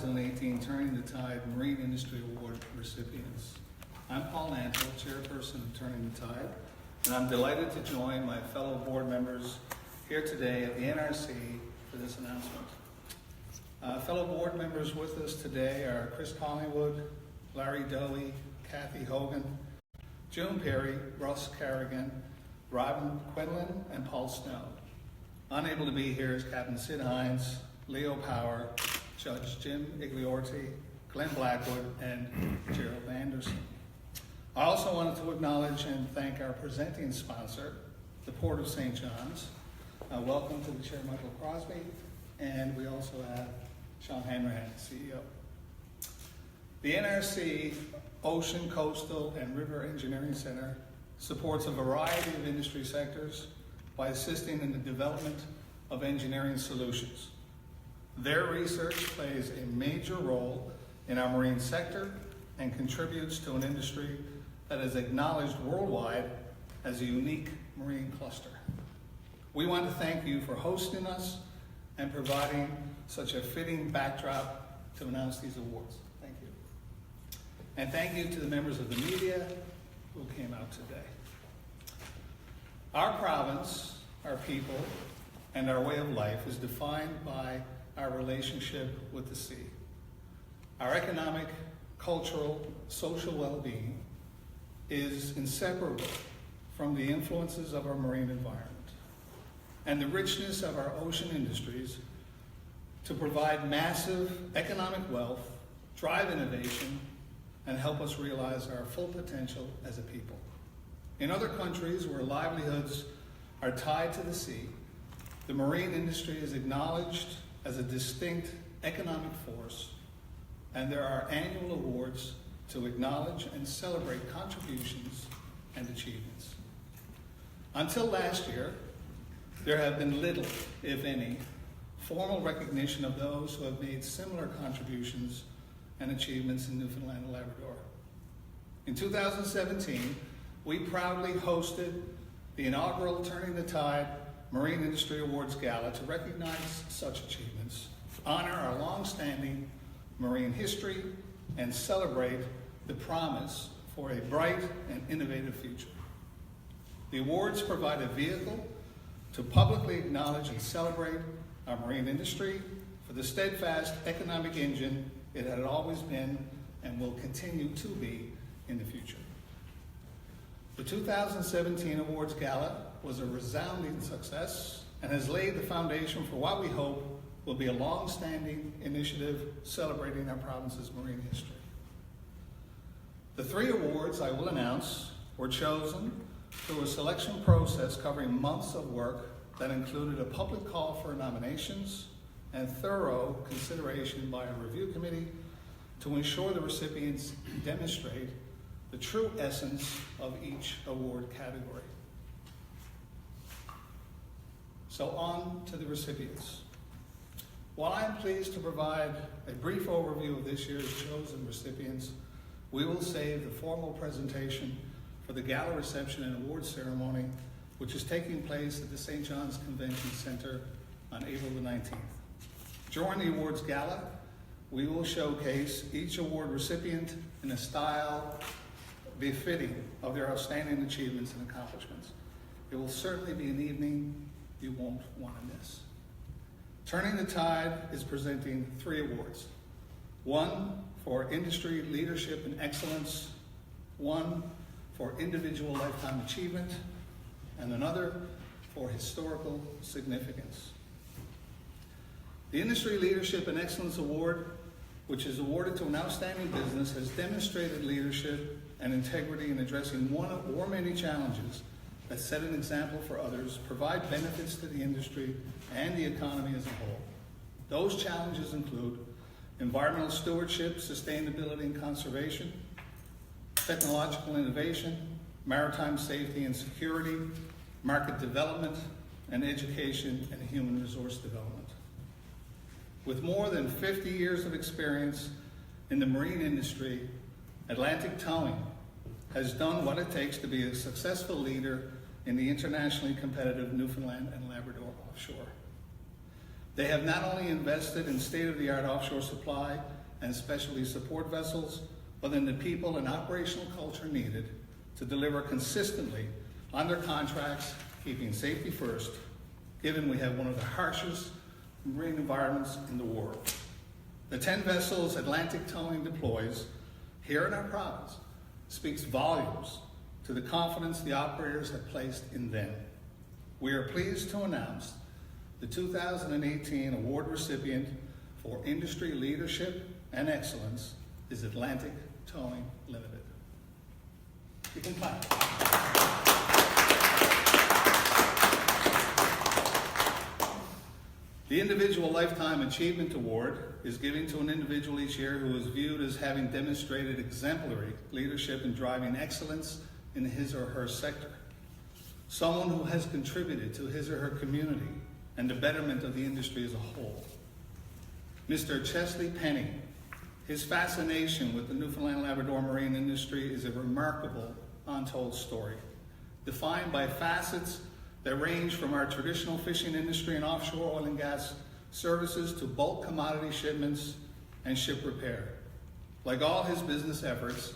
2018 Turning the Tide Marine Industry Award recipients. I'm Paul Antle, chairperson of Turning the Tide, and I'm delighted to join my fellow board members here today at the NRC for this announcement. Fellow board members with us today are Chris Collingwood, Larry Dowie, Kathy Hogan, June Perry, Russ Carrigan, Robin Quinlan, and Paul Snow. Unable to be here is Captain Sid Hines, Leo Power, Judge Jim Igliorti, Glenn Blackwood, and Gerald Anderson. I also wanted to acknowledge and thank our presenting sponsor, the Port of St. John's. Welcome to the Chair, Michael Crosby, and we also have Sean Hanrahan, CEO. The NRC Ocean, Coastal, and River Engineering Center supports a variety of industry sectors by assisting in the development of engineering solutions. Their research plays a major role in our marine sector and contributes to an industry that is acknowledged worldwide as a unique marine cluster. We want to thank you for hosting us and providing such a fitting backdrop to announce these awards. Thank you. And thank you to the members of the media who came out today. Our province, our people, and our way of life is defined by our relationship with the sea. Our economic, cultural, social well-being is inseparable from the influences of our marine environment and the richness of our ocean industries to provide massive economic wealth, drive innovation, and help us realize our full potential as a people. In other countries where livelihoods are tied to the sea, the marine industry is acknowledged as a distinct economic force, and there are annual awards to acknowledge and celebrate contributions and achievements. Until last year, there have been little, if any, formal recognition of those who have made similar contributions and achievements in Newfoundland and Labrador. In 2017, we proudly hosted the inaugural Turning the Tide Marine Industry Awards Gala to recognize such achievements, honor our long-standing marine history, and celebrate the promise for a bright and innovative future. The awards provide a vehicle to publicly acknowledge and celebrate our marine industry for the steadfast economic engine it had always been and will continue to be in the future. The 2017 Awards Gala was a resounding success and has laid the foundation for what we hope will be a long-standing initiative celebrating our province's marine history. The 3 awards I will announce were chosen through a selection process covering months of work that included a public call for nominations and thorough consideration by a review committee to ensure the recipients demonstrate the true essence of each award category. So on to the recipients. While I am pleased to provide a brief overview of this year's chosen recipients, we will save the formal presentation for the gala reception and awards ceremony, which is taking place at the St. John's Convention Center on April the 19th. During the awards gala, we will showcase each award recipient in a style befitting of their outstanding achievements and accomplishments. It will certainly be an evening you won't want to miss. Turning the Tide is presenting 3 awards. 1 for industry leadership and excellence, 1 for individual lifetime achievement, and another for historical significance. The Industry Leadership and Excellence Award, which is awarded to an outstanding business, has demonstrated leadership and integrity in addressing one or many challenges that set an example for others, provide benefits to the industry and the economy as a whole. Those challenges include environmental stewardship, sustainability and conservation, technological innovation, maritime safety and security, market development, and education and human resource development. With more than 50 years of experience in the marine industry, Atlantic Towing has done what it takes to be a successful leader in the internationally competitive Newfoundland and Labrador offshore. They have not only invested in state-of-the-art offshore supply and specialty support vessels, but in the people and operational culture needed to deliver consistently on their contracts, keeping safety first, given we have one of the harshest marine environments in the world. The 10 vessels Atlantic Towing deploys here in our province speaks volumes to the confidence the operators have placed in them. We are pleased to announce the 2018 award recipient for industry leadership and excellence is Atlantic Towing Limited. You can clap. The Individual Lifetime Achievement Award is given to an individual each year who is viewed as having demonstrated exemplary leadership in driving excellence in his or her sector. Someone who has contributed to his or her community and the betterment of the industry as a whole. Mr. Chesley Penny, his fascination with the Newfoundland and Labrador marine industry is a remarkable, untold story, defined by facets that range from our traditional fishing industry and offshore oil and gas services to bulk commodity shipments and ship repair. Like all his business efforts,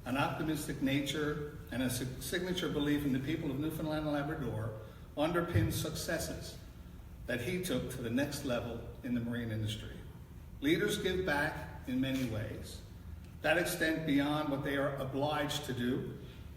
an optimistic nature and a signature belief in the people of Newfoundland and Labrador underpins successes that he took to the next level in the marine industry. Leaders give back in many ways, that extent beyond what they are obliged to do,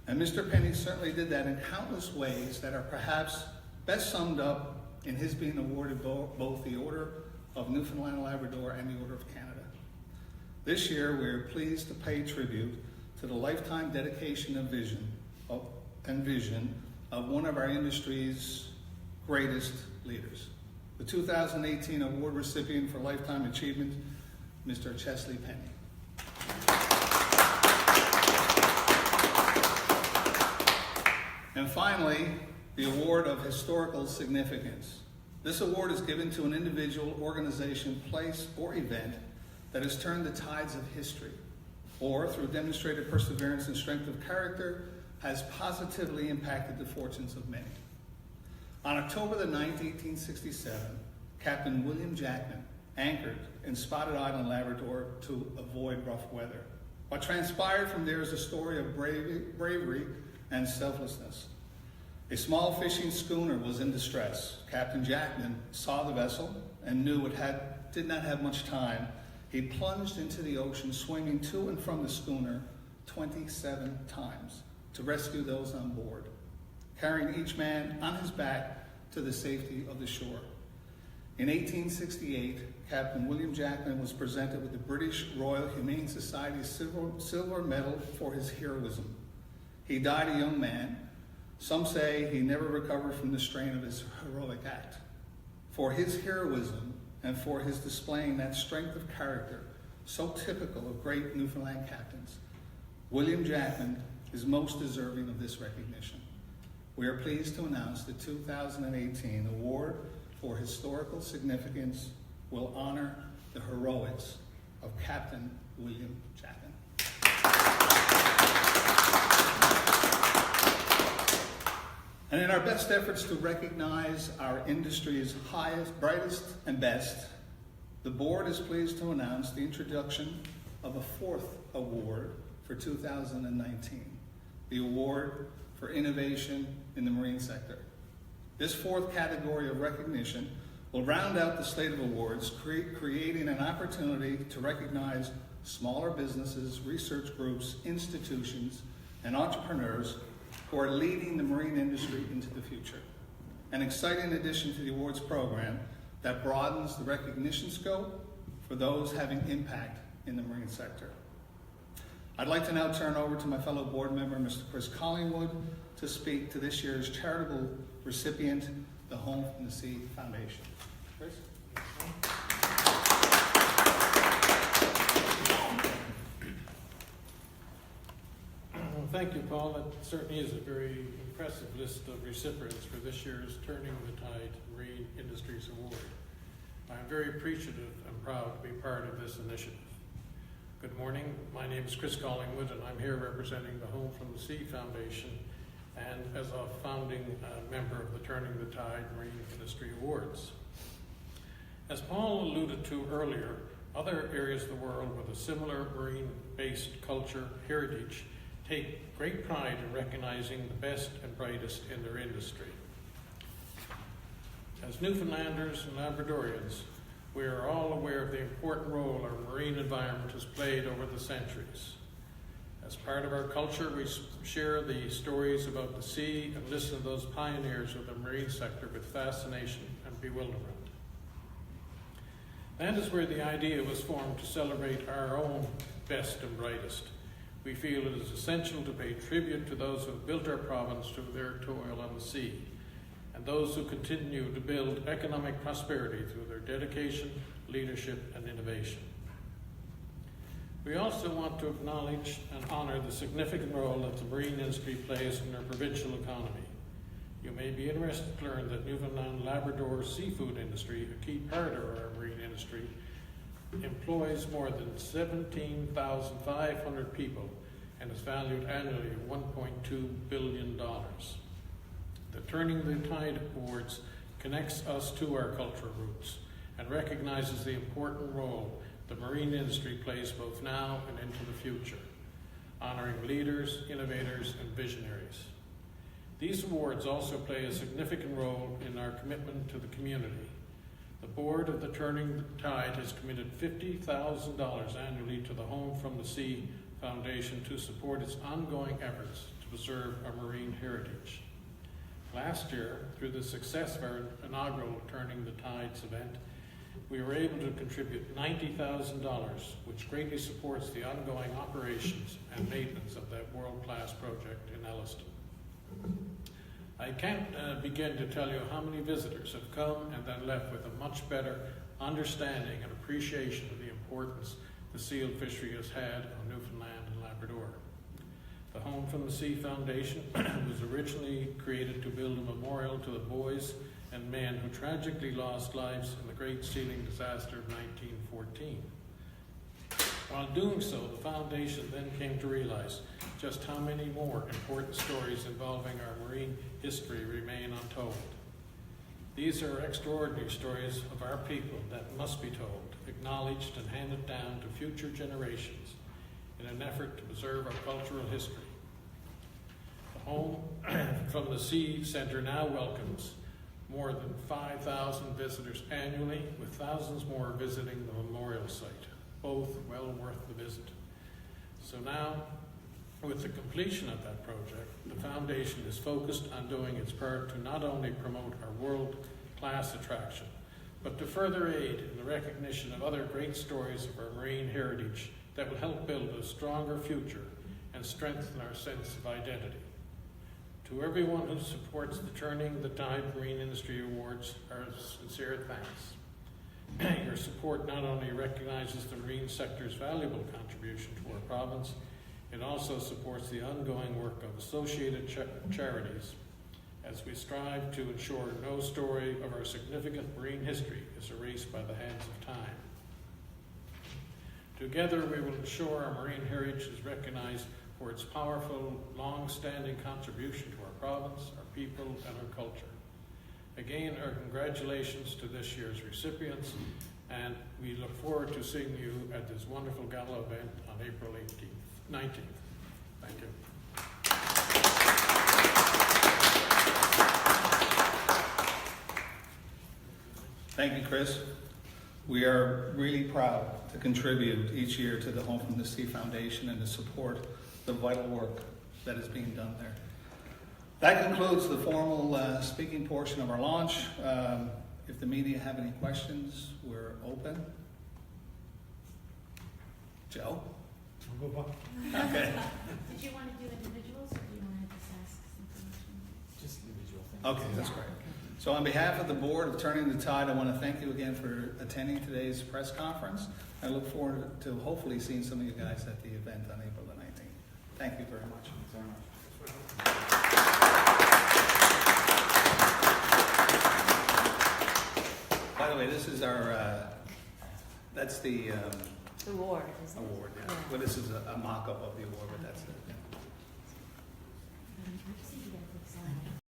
and Mr. Penny certainly did that in countless ways that are perhaps best summed up in his being awarded both the Order of Newfoundland and Labrador and the Order of Canada. This year, we are pleased to pay tribute to the lifetime dedication and vision of one of our industry's greatest leaders. The 2018 award recipient for Lifetime Achievement, Mr. Chesley Penny. And finally, the Award of Historical Significance. This award is given to an individual, organization, place, or event that has turned the tides of history, or through demonstrated perseverance and strength of character, has positively impacted the fortunes of many. On October the 9th, 1867, Captain William Jackman anchored in Spotted Island, Labrador to avoid rough weather. What transpired from there is a story of bravery and selflessness. A small fishing schooner was in distress. Captain Jackman saw the vessel and knew it did not have much time. He plunged into the ocean, swimming to and from the schooner 27 times to rescue those on board, carrying each man on his back to the safety of the shore. In 1868, Captain William Jackman was presented with the British Royal Humane Society's Silver Medal for his heroism. He died a young man. Some say he never recovered from the strain of his heroic act. For his heroism and for his displaying that strength of character so typical of great Newfoundland captains, William Jackman is most deserving of this recognition. We are pleased to announce the 2018 Award for Historical Significance will honor the heroics of Captain William Jackman. And in our best efforts to recognize our industry's highest, brightest, and best, the board is pleased to announce the introduction of a fourth award for 2019, the Award for Innovation in the Marine Sector. This fourth category of recognition will round out the slate of awards, creating an opportunity to recognize smaller businesses, research groups, institutions, and entrepreneurs who are leading the marine industry into the future. An exciting addition to the awards program that broadens the recognition scope for those having impact in the marine sector. I'd like to now turn over to my fellow board member, Mr. Chris Collingwood, to speak to this year's charitable recipient, the Home from the Sea Foundation. Chris? Thank you, Paul. That certainly is a very impressive list of recipients for this year's Turning the Tide Marine Industries Award. I'm very appreciative and proud to be part of this initiative. Good morning. My name is Chris Collingwood, and I'm here representing the Home from the Sea Foundation and as a founding member of the Turning the Tide Marine Industry Awards. As Paul alluded to earlier, other areas of the world with a similar marine-based culture heritage take great pride in recognizing the best and brightest in their industry. As Newfoundlanders and Labradorians, we are all aware of the important role our marine environment has played over the centuries. As part of our culture, we share the stories about the sea and listen to those pioneers of the marine sector with fascination and bewilderment. That is where the idea was formed to celebrate our own best and brightest. We feel it is essential to pay tribute to those who have built our province through their toil on the sea, and those who continue to build economic prosperity through their dedication, leadership, and innovation. We also want to acknowledge and honor the significant role that the marine industry plays in our provincial economy. You may be interested to learn that Newfoundland Labrador seafood industry, a key part of our marine industry, employs more than 17,500 people and is valued annually at $1.2 billion. The Turning the Tide Awards connects us to our cultural roots and recognizes the important role the marine industry plays both now and into the future, honoring leaders, innovators, and visionaries. These awards also play a significant role in our commitment to the community. The board of the Turning the Tide has committed $50,000 annually to the Home from the Sea Foundation to support its ongoing efforts to preserve our marine heritage. Last year, through the success of our inaugural Turning the Tides event, we were able to contribute $90,000, which greatly supports the ongoing operations and maintenance of that world-class project in Elliston. I can't begin to tell you how many visitors have come and then left with a much better understanding and appreciation of the importance the seal fishery has had on Newfoundland and Labrador. The Home from the Sea Foundation was originally created to build a memorial to the boys and men who tragically lost lives in the Great Sealing Disaster of 1914. While doing so, the foundation then came to realize just how many more important stories involving our marine history remain untold. These are extraordinary stories of our people that must be told, acknowledged, and handed down to future generations in an effort to preserve our cultural history. The Home from the Sea Center now welcomes more than 5,000 visitors annually, with thousands more visiting the memorial site, both well worth the visit. So now, with the completion of that project, the foundation is focused on doing its part to not only promote our world-class attraction, but to further aid in the recognition of other great stories of our marine heritage that will help build a stronger future and strengthen our sense of identity. To everyone who supports the Turning the Tide Marine Industry Awards, our sincere thanks. Your support not only recognizes the marine sector's valuable contribution to our province, it also supports the ongoing work of associated charities as we strive to ensure no story of our significant marine history is erased by the hands of time. Together, we will ensure our marine heritage is recognized for its powerful, long-standing contribution to our province, our people, and our culture. Again, our congratulations to this year's recipients, and we look forward to seeing you at this wonderful gala event on April 19th. Thank you. Thank you, Chris. We are really proud to contribute each year to the Home from the Sea Foundation and to support the vital work that is being done there. That concludes the formal speaking portion of our launch. If the media have any questions, we're open. Joe? We'll go back. Okay. Did you want to do individuals or do you want to just ask some question? Just individual things. Okay, that's great. So on behalf of the board of Turning the Tide, I want to thank you again for attending today's press conference. I look forward to hopefully seeing some of you guys at the event on April the 19th. Thank you very much. Thanks very much. By the way, this is our, that's the Award, isn't it? award, yeah. Well, this is a mock-up of the award, but that's it. I've seen